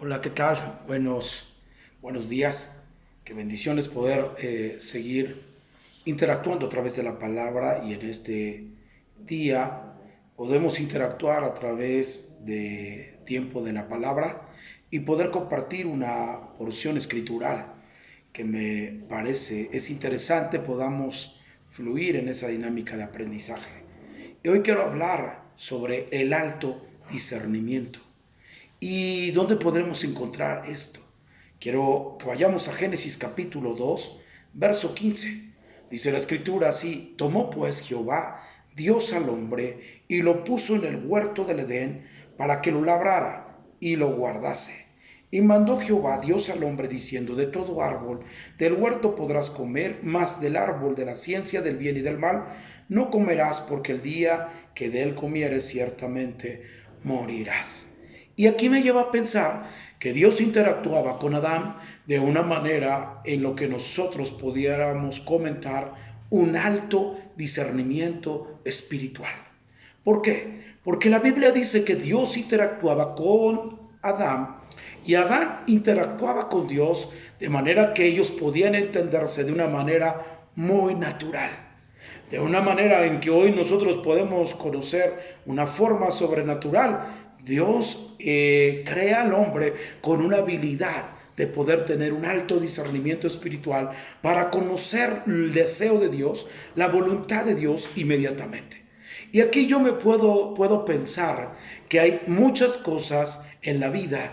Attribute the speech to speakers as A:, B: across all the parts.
A: Hola, ¿qué tal? Buenos días. Qué bendiciones poder seguir interactuando a través de la palabra y en este día podemos interactuar a través de tiempo de la palabra y poder compartir una porción escritural que me parece es interesante, podamos fluir en esa dinámica de aprendizaje. Y hoy quiero hablar sobre el alto discernimiento. ¿Y dónde podremos encontrar esto? Quiero que vayamos a Génesis capítulo 2, verso 15. Dice la escritura así: tomó pues Jehová Dios al hombre y lo puso en el huerto del Edén para que lo labrara y lo guardase. Y mandó Jehová Dios al hombre diciendo: de todo árbol del huerto podrás comer, mas del árbol de la ciencia del bien y del mal no comerás, porque el día que de él comieres ciertamente morirás. Y aquí me lleva a pensar que Dios interactuaba con Adán de una manera en lo que nosotros pudiéramos comentar un alto discernimiento espiritual. ¿Por qué? Porque la Biblia dice que Dios interactuaba con Adán y Adán interactuaba con Dios de manera que ellos podían entenderse de una manera muy natural. De una manera en que hoy nosotros podemos conocer una forma sobrenatural. Dios crea al hombre con una habilidad de poder tener un alto discernimiento espiritual para conocer el deseo de Dios, la voluntad de Dios inmediatamente. Y aquí yo puedo pensar que hay muchas cosas en la vida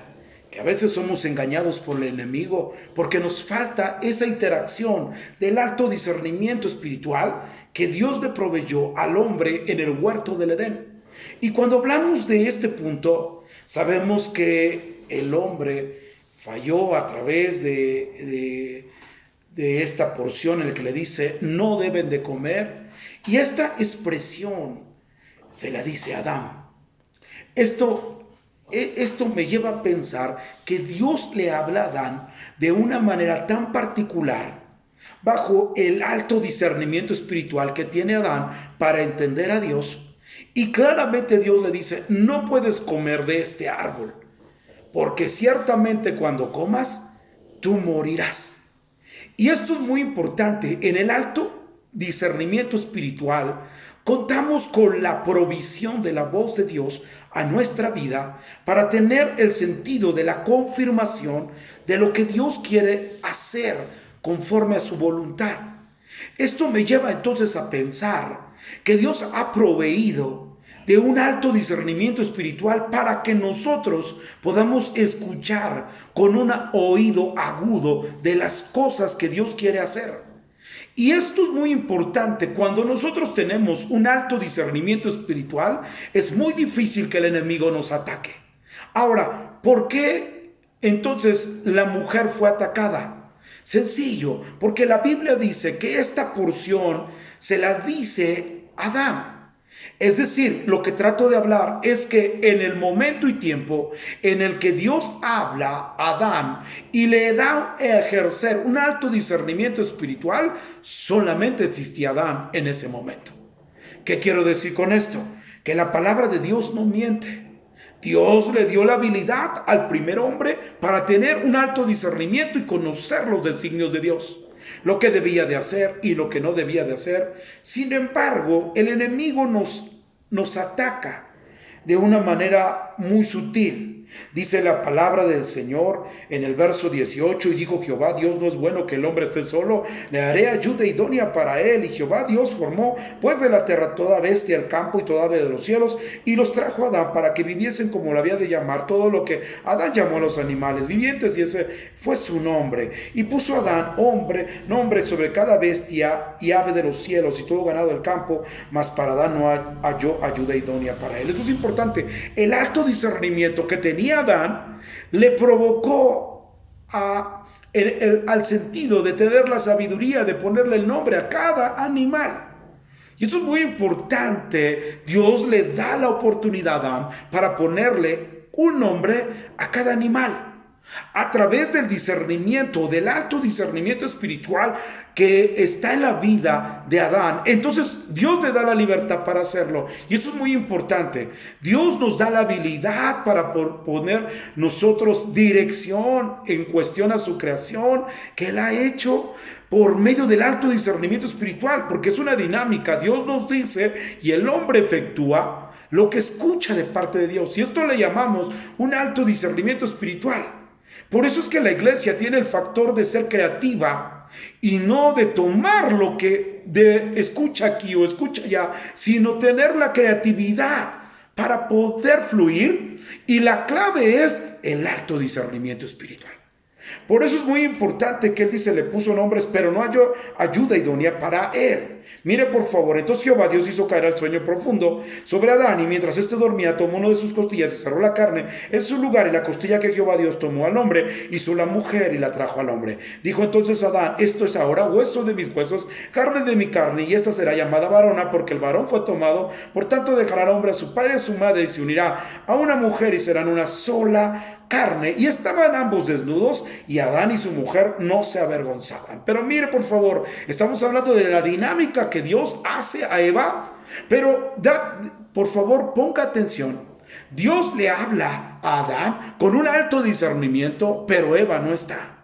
A: que a veces somos engañados por el enemigo porque nos falta esa interacción del alto discernimiento espiritual que Dios le proveyó al hombre en el huerto del Edén. Y cuando hablamos de este punto, sabemos que el hombre falló a través de esta porción en la que le dice: no deben de comer. Y esta expresión se la dice a Adán. Esto me lleva a pensar que Dios le habla a Adán de una manera tan particular, bajo el alto discernimiento espiritual que tiene Adán para entender a Dios. Y claramente Dios le dice: no puedes comer de este árbol, porque ciertamente cuando comas, tú morirás. Y esto es muy importante. En el alto discernimiento espiritual contamos con la provisión de la voz de Dios a nuestra vida para tener el sentido de la confirmación de lo que Dios quiere hacer conforme a su voluntad. Esto me lleva entonces a pensar que Dios ha proveído de un alto discernimiento espiritual para que nosotros podamos escuchar con un oído agudo de las cosas que Dios quiere hacer. Y esto es muy importante. Cuando nosotros tenemos un alto discernimiento espiritual, es muy difícil que el enemigo nos ataque. Ahora, ¿por qué entonces la mujer fue atacada? Sencillo, porque la Biblia dice que esta porción se la dice a Adán. Es decir, lo que trato de hablar es que en el momento y tiempo en el que Dios habla a Adán y le da a ejercer un alto discernimiento espiritual, solamente existía Adán en ese momento. ¿Qué quiero decir con esto? Que la palabra de Dios no miente. Dios le dio la habilidad al primer hombre para tener un alto discernimiento y conocer los designios de Dios, lo que debía de hacer y lo que no debía de hacer. Sin embargo, el enemigo nos ataca de una manera muy sutil. Dice la palabra del Señor en el verso 18: y dijo Jehová Dios: no es bueno que el hombre esté solo, le haré ayuda idónea para él. Y Jehová Dios formó pues de la tierra toda bestia del campo y toda ave de los cielos, y los trajo a Adán para que viviesen como lo había de llamar todo lo que Adán llamó a los animales vivientes, y ese fue su nombre. Y puso Adán nombre sobre cada bestia y ave de los cielos y todo ganado del campo, mas para Adán no halló ayuda idónea para él. Esto es importante. El alto discernimiento que tenía Adán le provocó al sentido de tener la sabiduría de ponerle el nombre a cada animal. Y esto es muy importante. Dios le da la oportunidad a Adán para ponerle un nombre a cada animal. a través del discernimiento, del alto discernimiento espiritual que está en la vida de Adán. Entonces Dios le da la libertad para hacerlo, y eso es muy importante. Dios nos da la habilidad para poner nosotros dirección en cuestión a su creación que Él ha hecho por medio del alto discernimiento espiritual, porque es una dinámica. Dios nos dice y el hombre efectúa lo que escucha de parte de Dios, y esto le llamamos un alto discernimiento espiritual. Por eso es que la iglesia tiene el factor de ser creativa y no de tomar lo que escucha aquí o escucha allá, sino tener la creatividad para poder fluir, y la clave es el alto discernimiento espiritual. Por eso es muy importante que él dice, le puso nombres, pero no halló ayuda idónea para él. Mire por favor, entonces Jehová Dios hizo caer el sueño profundo sobre Adán, y mientras éste dormía tomó uno de sus costillas y cerró la carne en su lugar, y la costilla que Jehová Dios tomó al hombre hizo la mujer y la trajo al hombre. Dijo entonces Adán, esto es ahora hueso de mis huesos, carne de mi carne, y esta será llamada varona, porque el varón fue tomado. Por tanto dejará al hombre a su padre y a su madre, y se unirá a una mujer, y serán una sola carne. Y estaban ambos desnudos, y Adán y su mujer no se avergonzaban. Pero mire por favor, estamos hablando de la dinámica que Dios hace a Eva, pero por favor ponga atención. Dios le habla a Adán con un alto discernimiento, pero Eva no está.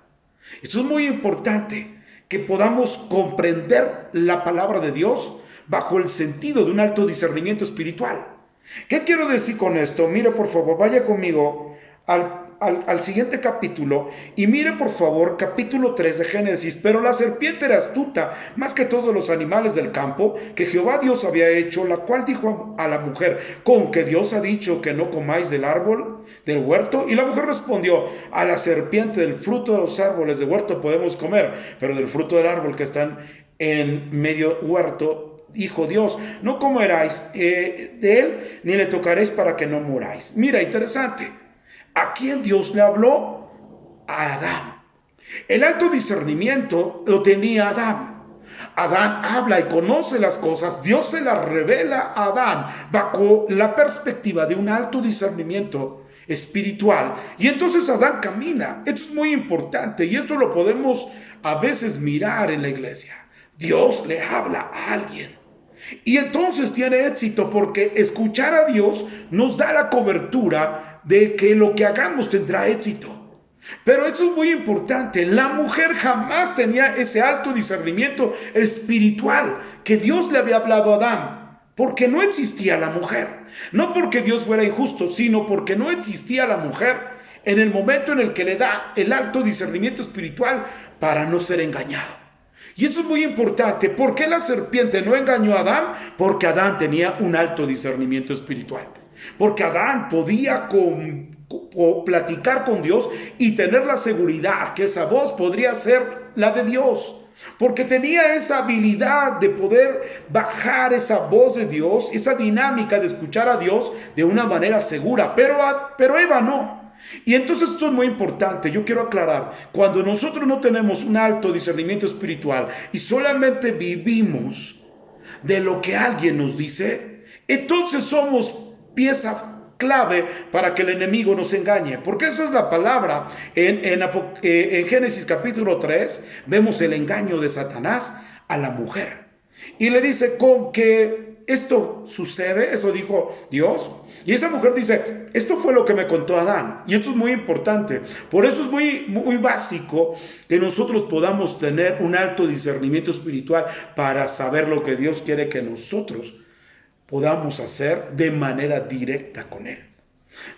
A: Eso es muy importante, que podamos comprender la palabra de Dios bajo el sentido de un alto discernimiento espiritual. ¿Qué quiero decir con esto? Mire por favor, vaya conmigo al siguiente capítulo, y mire por favor capítulo 3 de Génesis. Pero la serpiente era astuta más que todos los animales del campo que Jehová Dios había hecho, la cual dijo a la mujer, ¿con que Dios ha dicho que no comáis del árbol del huerto? Y la mujer respondió a la serpiente, del fruto de los árboles del huerto podemos comer, pero del fruto del árbol que está en medio huerto dijo Dios, no comeráis de él, ni le tocaréis para que no muráis. Mira, interesante. ¿A quién Dios le habló? A Adán. El alto discernimiento lo tenía Adán. Adán habla y conoce las cosas. Dios se las revela a Adán bajo la perspectiva de un alto discernimiento espiritual. Y entonces Adán camina. Esto es muy importante, y eso lo podemos a veces mirar en la iglesia. Dios le habla a alguien, y entonces tiene éxito, porque escuchar a Dios nos da la cobertura de que lo que hagamos tendrá éxito. Pero eso es muy importante. La mujer jamás tenía ese alto discernimiento espiritual que Dios le había hablado a Adán, porque no existía la mujer. No porque Dios fuera injusto, sino porque no existía la mujer en el momento en el que le da el alto discernimiento espiritual para no ser engañado. Y eso es muy importante. ¿Por qué la serpiente no engañó a Adán? Porque Adán tenía un alto discernimiento espiritual. Porque Adán podía platicar con Dios y tener la seguridad que esa voz podría ser la de Dios. Porque tenía esa habilidad de poder bajar esa voz de Dios, esa dinámica de escuchar a Dios de una manera segura. Pero Eva no. Y entonces esto es muy importante. Yo quiero aclarar, cuando nosotros no tenemos un alto discernimiento espiritual y solamente vivimos de lo que alguien nos dice, entonces somos pieza clave para que el enemigo nos engañe, porque eso es la palabra. En Génesis capítulo 3 vemos el engaño de Satanás a la mujer, y le dice, con que esto sucede, eso dijo Dios. Y esa mujer dice, esto fue lo que me contó Adán. Y esto es muy importante. Por eso es muy básico que nosotros podamos tener un alto discernimiento espiritual para saber lo que Dios quiere que nosotros podamos hacer de manera directa con Él.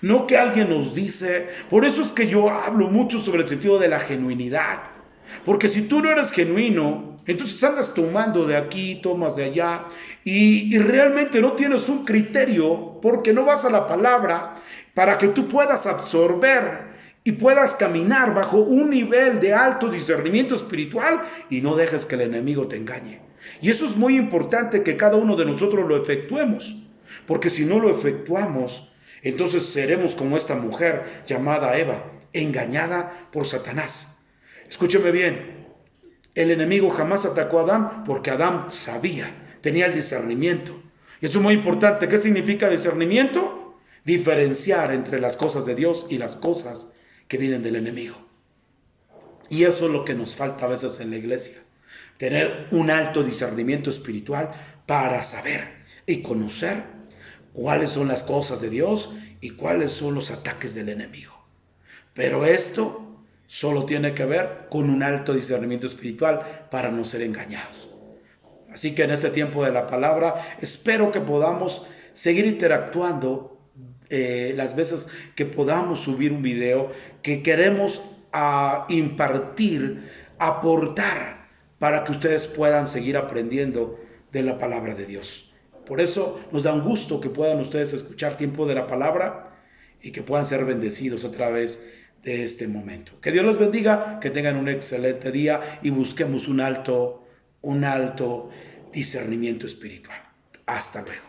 A: No que alguien nos dice. Por eso es que yo hablo mucho sobre el sentido de la genuinidad. Porque si tú no eres genuino, entonces andas tomando de aquí, tomas de allá, y realmente no tienes un criterio, porque no vas a la palabra para que tú puedas absorber y puedas caminar bajo un nivel de alto discernimiento espiritual, y no dejes que el enemigo te engañe. Y eso es muy importante, que cada uno de nosotros lo efectuemos, porque si no lo efectuamos, entonces seremos como esta mujer llamada Eva, engañada por Satanás. Escúcheme bien, el enemigo jamás atacó a Adán porque Adán sabía, tenía el discernimiento. Y eso es muy importante. ¿Qué significa discernimiento? Diferenciar entre las cosas de Dios y las cosas que vienen del enemigo. Y eso es lo que nos falta a veces en la iglesia. Tener un alto discernimiento espiritual para saber y conocer cuáles son las cosas de Dios y cuáles son los ataques del enemigo. Pero esto solo tiene que ver con un alto discernimiento espiritual para no ser engañados. Así que en este tiempo de la palabra, espero que podamos seguir interactuando las veces que podamos subir un video, que queremos impartir, aportar, para que ustedes puedan seguir aprendiendo de la palabra de Dios. Por eso nos da un gusto que puedan ustedes escuchar tiempo de la palabra y que puedan ser bendecidos a través de este momento. Que Dios les bendiga, que tengan un excelente día y busquemos un alto discernimiento espiritual. Hasta luego.